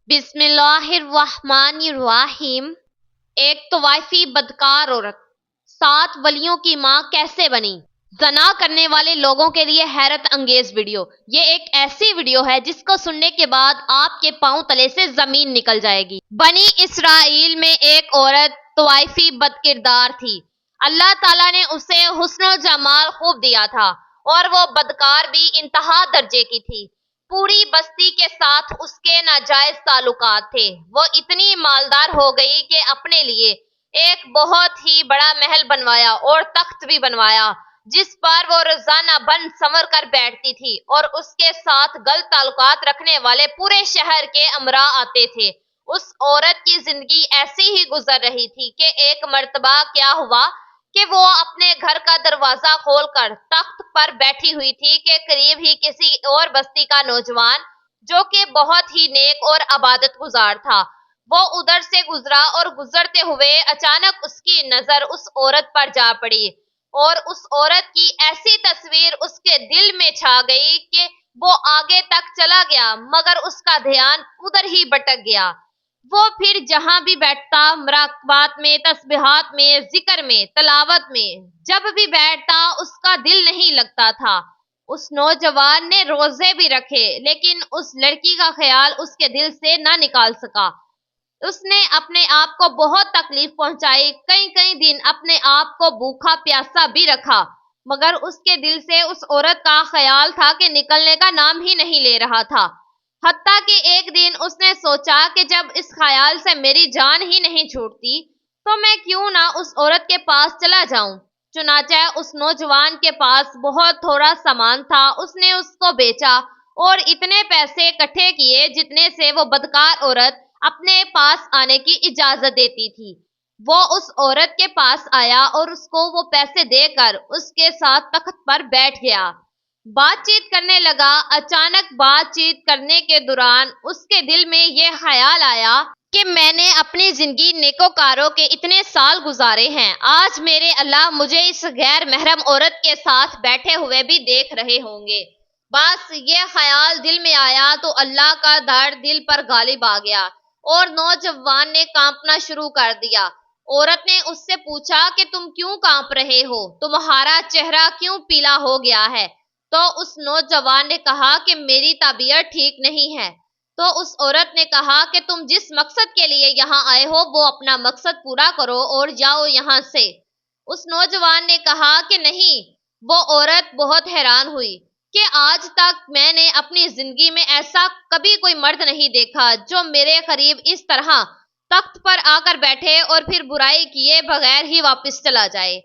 بسم اللہ الرحمن الرحیم۔ ایک طوائفی بدکار عورت 7 ولیوں کی ماں کیسے بنی؟ زنا کرنے والے لوگوں کے لیے حیرت انگیز ویڈیو۔ یہ ایک ایسی ویڈیو ہے جس کو سننے کے بعد آپ کے پاؤں تلے سے زمین نکل جائے گی۔ بنی اسرائیل میں ایک عورت طوائفی بد کردار تھی۔ اللہ تعالیٰ نے اسے حسن و جمال خوب دیا تھا اور وہ بدکار بھی انتہا درجے کی تھی۔ پوری بستی کے ساتھ اس کے ناجائز تعلقات تھے۔ وہ اتنی مالدار ہو گئی کہ اپنے لیے ایک بہت ہی بڑا محل بنوایا اور تخت بھی بنوایا جس پر وہ روزانہ بن سنور کر بیٹھتی تھی، اور اس کے ساتھ غلط تعلقات رکھنے والے پورے شہر کے امراء آتے تھے۔ اس عورت کی زندگی ایسی ہی گزر رہی تھی کہ ایک مرتبہ کیا ہوا کہ وہ اپنے گھر کا دروازہ کھول کر تخت پر بیٹھی ہوئی تھی کہ قریب ہی کسی اور بستی کا نوجوان جو کہ بہت ہی نیک اور عبادت گزار تھا، وہ ادھر سے گزرا، اور گزرتے ہوئے اچانک اس کی نظر اس عورت پر جا پڑی، اور اس عورت کی ایسی تصویر اس کے دل میں چھا گئی کہ وہ آگے تک چلا گیا مگر اس کا دھیان ادھر ہی بھٹک گیا۔ وہ پھر جہاں بھی بیٹھتا، مراقبات میں، تسبیحات میں، ذکر میں، تلاوت میں، جب بھی بیٹھتا اس کا دل نہیں لگتا تھا۔ اس نوجوان نے روزے بھی رکھے لیکن اس لڑکی کا خیال اس کے دل سے نہ نکال سکا۔ اس نے اپنے آپ کو بہت تکلیف پہنچائی، کئی دن اپنے آپ کو بھوکا پیاسا بھی رکھا، مگر اس کے دل سے اس عورت کا خیال تھا کہ نکلنے کا نام ہی نہیں لے رہا تھا۔ حتیٰ کہ ایک دن اس نے سوچا کہ جب اس خیال سے میری جان ہی نہیں چھوٹتی تو میں کیوں نہ اس عورت کے پاس چلا جاؤں۔ چنانچہ اس نوجوان کے پاس بہت تھوڑا سامان تھا، اس نے اس کو بیچا اور اتنے پیسے اکٹھے کیے جتنے سے وہ بدکار عورت اپنے پاس آنے کی اجازت دیتی تھی۔ وہ اس عورت کے پاس آیا اور اس کو وہ پیسے دے کر اس کے ساتھ تخت پر بیٹھ گیا۔ بات چیت کرنے لگا۔ اچانک بات چیت کرنے کے دوران اس کے دل میں یہ خیال آیا کہ میں نے اپنی زندگی نیکوکاروں کے اتنے سال گزارے ہیں، آج میرے اللہ مجھے اس غیر محرم عورت کے ساتھ بیٹھے ہوئے بھی دیکھ رہے ہوں گے۔ بس یہ خیال دل میں آیا تو اللہ کا ڈر دل پر غالب آ گیا اور نوجوان نے کانپنا شروع کر دیا۔ عورت نے اس سے پوچھا کہ تم کیوں کانپ رہے ہو؟ تمہارا چہرہ کیوں پیلا ہو گیا ہے؟ تو اس نوجوان نے کہا کہ میری طبیعت ٹھیک نہیں ہے۔ تو اس عورت نے کہا کہ تم جس مقصد کے لیے یہاں آئے ہو وہ اپنا مقصد پورا کرو اور جاؤ یہاں سے۔ اس نوجوان نے کہا کہ نہیں۔ وہ عورت بہت حیران ہوئی کہ آج تک میں نے اپنی زندگی میں ایسا کبھی کوئی مرد نہیں دیکھا جو میرے قریب اس طرح تخت پر آ کر بیٹھے اور پھر برائی کیے بغیر ہی واپس چلا جائے۔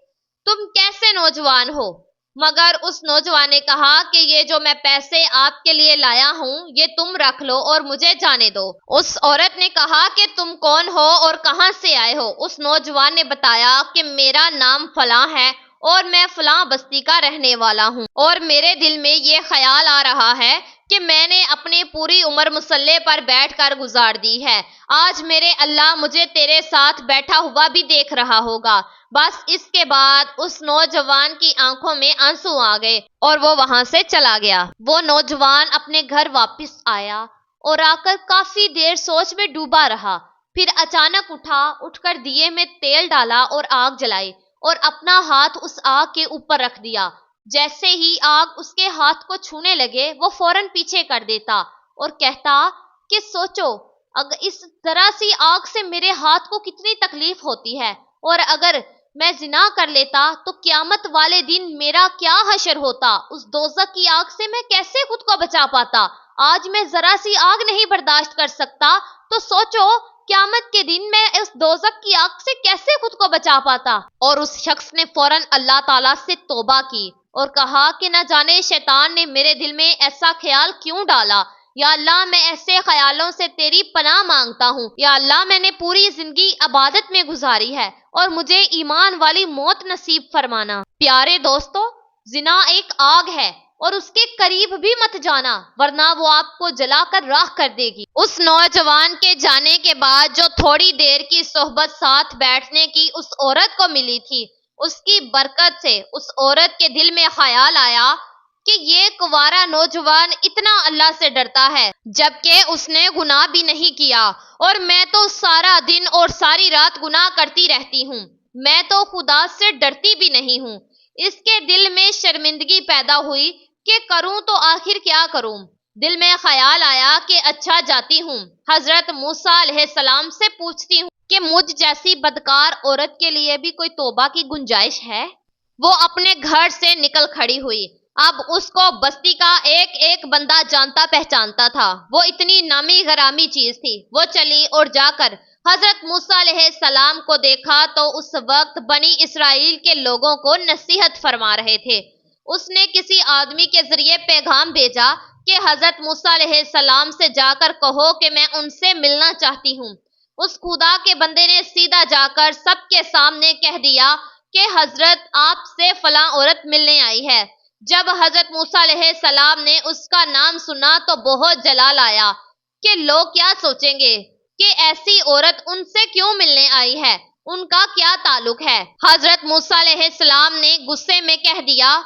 تم کیسے نوجوان ہو؟ مگر اس نوجوان نے کہا کہ یہ جو میں پیسے آپ کے لیے لایا ہوں یہ تم رکھ لو اور مجھے جانے دو۔ اس عورت نے کہا کہ تم کون ہو اور کہاں سے آئے ہو؟ اس نوجوان نے بتایا کہ میرا نام فلاں ہے اور میں فلاں بستی کا رہنے والا ہوں، اور میرے دل میں یہ خیال آ رہا ہے کہ میں نے اپنی پوری عمر مصلے پر بیٹھ کر گزار دی ہے، آج میرے اللہ مجھے تیرے ساتھ بیٹھا ہوا بھی دیکھ رہا ہوگا۔ بس اس کے بعد اس نوجوان کی آنکھوں میں آنسو آ گئے اور وہ وہاں سے چلا گیا۔ وہ نوجوان اپنے گھر واپس آیا اور آ کر کافی دیر سوچ میں ڈوبا رہا، پھر اچانک اٹھا، اٹھ کر دیے میں تیل ڈالا اور آگ جلائی اور اپنا ہاتھ اس آگ کے اوپر رکھ دیا۔ جیسے ہی آگ اس کے ہاتھ کو چھونے لگے وہ فوراً پیچھے کر دیتا اور کہتا کہ سوچو اگر اس ذرا سی آگ سے میرے ہاتھ کو کتنی تکلیف ہوتی ہے، اور اگر میں زنا کر لیتا تو قیامت والے دن میرا کیا حشر ہوتا، اس دوزخ کی آگ سے میں کیسے خود کو بچا پاتا۔ آج میں ذرا سی آگ نہیں برداشت کر سکتا تو سوچو قیامت کے دن میں اس دوزخ کی آگ سے کیسے خود کو بچا پاتا۔ اور اس شخص نے فوراً اللہ تعالیٰ سے توبہ کی اور کہا کہ نہ جانے شیطان نے میرے دل میں ایسا خیال کیوں ڈالا، یا اللہ میں ایسے خیالوں سے تیری پناہ مانگتا ہوں۔ یا اللہ میں نے پوری زندگی عبادت میں گزاری ہے اور مجھے ایمان والی موت نصیب فرمانا۔ پیارے دوستو، زنا ایک آگ ہے اور اس کے قریب بھی مت جانا ورنہ وہ آپ کو جلا کر راکھ کر دے گی۔ اس نوجوان کے جانے کے بعد جو تھوڑی دیر کی صحبت ساتھ بیٹھنے کی اس عورت کو ملی تھی، اس کی برکت سے اس عورت کے دل میں خیال آیا کہ یہ کنوارا نوجوان اتنا اللہ سے ڈرتا ہے جبکہ اس نے گناہ بھی نہیں کیا، اور میں تو سارا دن اور ساری رات گناہ کرتی رہتی ہوں، میں تو خدا سے ڈرتی بھی نہیں ہوں۔ اس کے دل میں شرمندگی پیدا ہوئی کہ کروں تو آخر کیا کروں۔ دل میں خیال آیا کہ اچھا جاتی ہوں، حضرت موسیٰ علیہ السلام سے پوچھتی ہوں کہ مجھ جیسی بدکار عورت کے لیے بھی کوئی توبہ کی گنجائش ہے؟ وہ اپنے گھر سے نکل کھڑی ہوئی۔ اب اس کو بستی کا ایک ایک بندہ جانتا پہچانتا تھا، وہ اتنی نامی غرامی چیز تھی۔ وہ چلی اور جا کر حضرت موسیٰ علیہ السلام کو دیکھا تو اس وقت بنی اسرائیل کے لوگوں کو نصیحت فرما رہے تھے۔ اس نے کسی آدمی کے ذریعے پیغام بھیجا کہ حضرت موسیٰ علیہ السلام سے جا کر کہو کہ میں ان سے ملنا چاہتی ہوں۔ اس خدا کے بندے نے سیدھا جا کر سب کے سامنے کہہ دیا کہ حضرت آپ سے فلاں عورت ملنے آئی ہے۔ جب حضرت موسیٰ علیہ السلام نے اس کا نام سنا تو بہت جلال آیا کہ لوگ کیا سوچیں گے کہ ایسی عورت ان سے کیوں ملنے آئی ہے، ان کا کیا تعلق ہے۔ حضرت موسیٰ علیہ السلام نے غصے میں کہہ دیا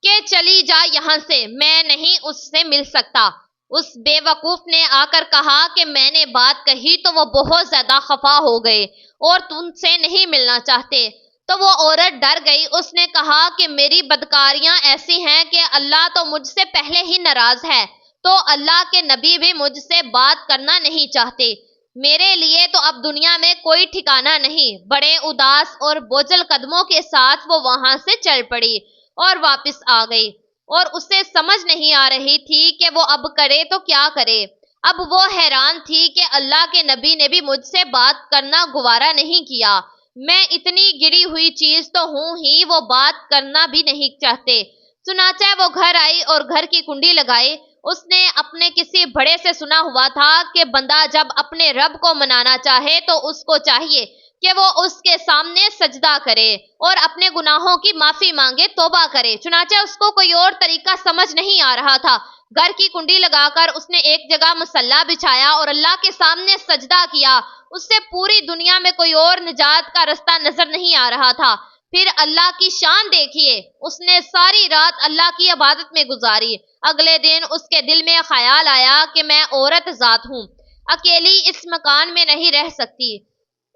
کہ چلی جا یہاں سے، میں نہیں اس سے مل سکتا۔ اس بے وقوف نے آ کر کہا کہ میں نے بات کہی تو وہ بہت زیادہ خفا ہو گئے اور تم سے نہیں ملنا چاہتے۔ تو وہ عورت ڈر گئی، اس نے کہا کہ میری بدکاریاں ایسی ہیں کہ اللہ تو مجھ سے پہلے ہی ناراض ہے، تو اللہ کے نبی بھی مجھ سے بات کرنا نہیں چاہتے، میرے لیے تو اب دنیا میں کوئی ٹھکانہ نہیں۔ بڑے اداس اور بوجھل قدموں کے ساتھ وہ وہاں سے چل پڑی اور واپس آ گئی، اور اسے سمجھ نہیں آ رہی تھی کہ وہ اب کرے تو کیا کرے۔ اب وہ حیران تھی کہ اللہ کے نبی نے بھی مجھ سے بات کرنا گوارا نہیں کیا، میں اتنی گری ہوئی چیز تو ہوں ہی، وہ بات کرنا بھی نہیں چاہتے۔ چنانچہ وہ گھر آئی اور گھر کی کنڈی لگائی۔ اس نے اپنے کسی بڑے سے سنا ہوا تھا کہ بندہ جب اپنے رب کو منانا چاہے تو اس کو چاہیے کہ وہ اس کے سامنے سجدہ کرے اور اپنے گناہوں کی معافی مانگے، توبہ کرے۔ چنانچہ اس کو کوئی اور طریقہ سمجھ نہیں آ رہا تھا۔ گھر کی کنڈی لگا کر اس نے ایک جگہ مصلی بچھایا اور اللہ کے سامنے سجدہ کیا۔ اس سے پوری دنیا میں کوئی اور نجات کا رستہ نظر نہیں آ رہا تھا۔ پھر اللہ کی شان دیکھیے، اس نے ساری رات اللہ کی عبادت میں گزاری۔ اگلے دن اس کے دل میں خیال آیا کہ میں عورت ذات ہوں، اکیلی اس مکان میں نہیں رہ سکتی،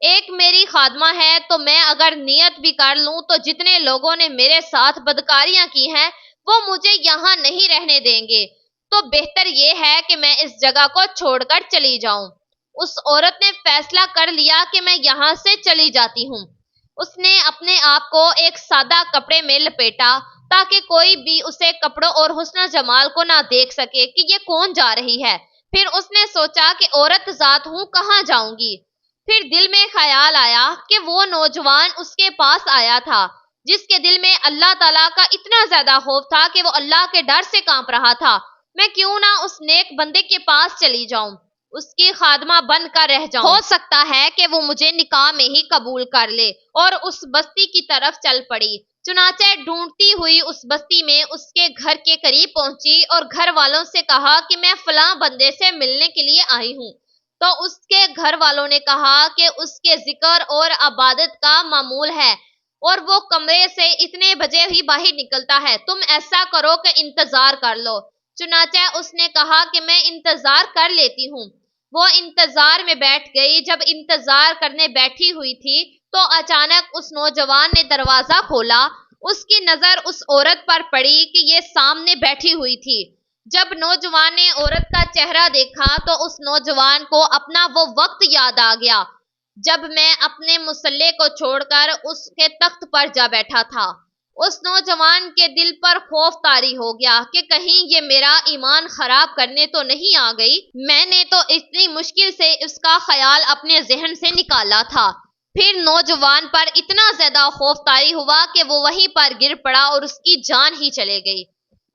ایک میری خادمہ ہے، تو میں اگر نیت بھی کر لوں تو جتنے لوگوں نے میرے ساتھ بدکاریاں کی ہیں وہ مجھے یہاں نہیں رہنے دیں گے، تو بہتر یہ ہے کہ میں اس جگہ کو چھوڑ کر چلی جاؤں۔ اس عورت نے فیصلہ کر لیا کہ میں یہاں سے چلی جاتی ہوں۔ اس نے اپنے آپ کو ایک سادہ کپڑے میں لپیٹا تاکہ کوئی بھی اسے کپڑوں اور حسن و جمال کو نہ دیکھ سکے کہ یہ کون جا رہی ہے۔ پھر اس نے سوچا کہ عورت ذات ہوں، کہاں جاؤں گی۔ پھر دل میں خیال آیا کہ وہ نوجوان اس کے پاس آیا تھا جس کے دل میں اللہ تعالیٰ کا اتنا زیادہ خوف تھا کہ وہ اللہ کے ڈر سے کانپ رہا تھا، میں کیوں نہ اس نیک بندے کے پاس چلی جاؤں، اس کی خادمہ بن کر رہ جاؤں، ہو سکتا ہے کہ وہ مجھے نکاح میں ہی قبول کر لے، اور اس بستی کی طرف چل پڑی۔ چنانچہ ڈھونڈتی ہوئی اس بستی میں اس کے گھر کے قریب پہنچی اور گھر والوں سے کہا کہ میں فلاں بندے سے ملنے کے لیے آئی ہوں۔ تو اس کے گھر والوں نے کہا کہ اس کے ذکر اور عبادت کا معمول ہے اور وہ کمرے سے اتنے بجے ہی باہر نکلتا ہے، تم ایسا کرو کہ انتظار کر لو۔ چنانچہ اس نے کہا کہ میں انتظار کر لیتی ہوں۔ وہ انتظار میں بیٹھ گئی۔ جب انتظار کرنے بیٹھی ہوئی تھی تو اچانک اس نوجوان نے دروازہ کھولا۔ اس کی نظر اس عورت پر پڑی کہ یہ سامنے بیٹھی ہوئی تھی۔ جب نوجوان نے عورت کا چہرہ دیکھا تو اس نوجوان کو اپنا وہ وقت یاد آ گیا جب میں اپنے مصلی کو چھوڑ کر اس کے تخت پر جا بیٹھا تھا۔ اس نوجوان کے دل پر خوف طاری ہو گیا کہ کہیں یہ میرا ایمان خراب کرنے تو نہیں آ گئی، میں نے تو اتنی مشکل سے اس کا خیال اپنے ذہن سے نکالا تھا۔ پھر نوجوان پر اتنا زیادہ خوف طاری ہوا کہ وہ وہیں پر گر پڑا اور اس کی جان ہی چلے گئی۔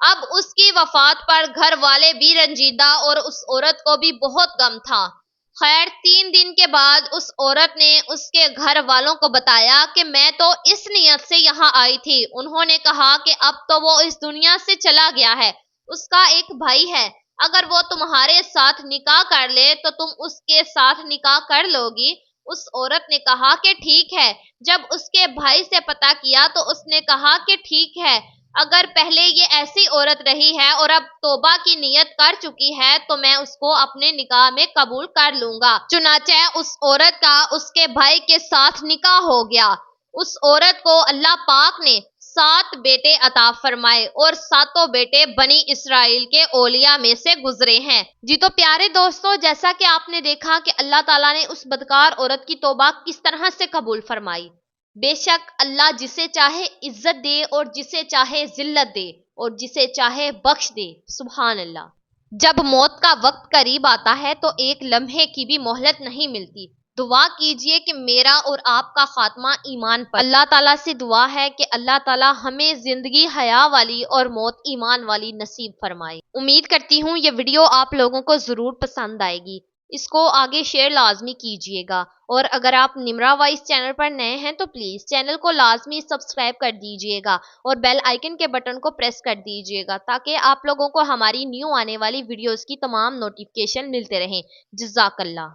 اب اس کی وفات پر گھر والے بھی رنجیدہ اور اس عورت کو بھی بہت غم تھا۔ خیر 3 دن کے بعد اس عورت نے اس کے گھر والوں کو بتایا کہ میں تو اس نیت سے یہاں آئی تھی۔ انہوں نے کہا کہ اب تو وہ اس دنیا سے چلا گیا ہے، اس کا ایک بھائی ہے، اگر وہ تمہارے ساتھ نکاح کر لے تو تم اس کے ساتھ نکاح کر لو گی۔ اس عورت نے کہا کہ ٹھیک ہے۔ جب اس کے بھائی سے پتہ کیا تو اس نے کہا کہ ٹھیک ہے، اگر پہلے یہ ایسی عورت رہی ہے اور اب توبہ کی نیت کر چکی ہے تو میں اس کو اپنے نکاح میں قبول کر لوں گا۔ چنانچہ اس عورت کا اس کے بھائی کے ساتھ نکاح ہو گیا۔ اس عورت کو اللہ پاک نے 7 بیٹے عطا فرمائے اور 7 بیٹے بنی اسرائیل کے اولیاء میں سے گزرے ہیں۔ جی تو پیارے دوستو، جیسا کہ آپ نے دیکھا کہ اللہ تعالیٰ نے اس بدکار عورت کی توبہ کس طرح سے قبول فرمائی۔ بے شک اللہ جسے چاہے عزت دے اور جسے چاہے ذلت دے اور جسے چاہے بخش دے۔ سبحان اللہ۔ جب موت کا وقت قریب آتا ہے تو ایک لمحے کی بھی مہلت نہیں ملتی۔ دعا کیجئے کہ میرا اور آپ کا خاتمہ ایمان پر۔ اللہ تعالیٰ سے دعا ہے کہ اللہ تعالیٰ ہمیں زندگی حیا والی اور موت ایمان والی نصیب فرمائے۔ امید کرتی ہوں یہ ویڈیو آپ لوگوں کو ضرور پسند آئے گی۔ اس کو آگے شیئر لازمی کیجئے گا، اور اگر آپ نمرا وائس چینل پر نئے ہیں تو پلیز چینل کو لازمی سبسکرائب کر دیجئے گا اور بیل آئیکن کے بٹن کو پریس کر دیجئے گا تاکہ آپ لوگوں کو ہماری نیو آنے والی ویڈیوز کی تمام نوٹیفیکیشن ملتے رہیں۔ جزاک اللہ۔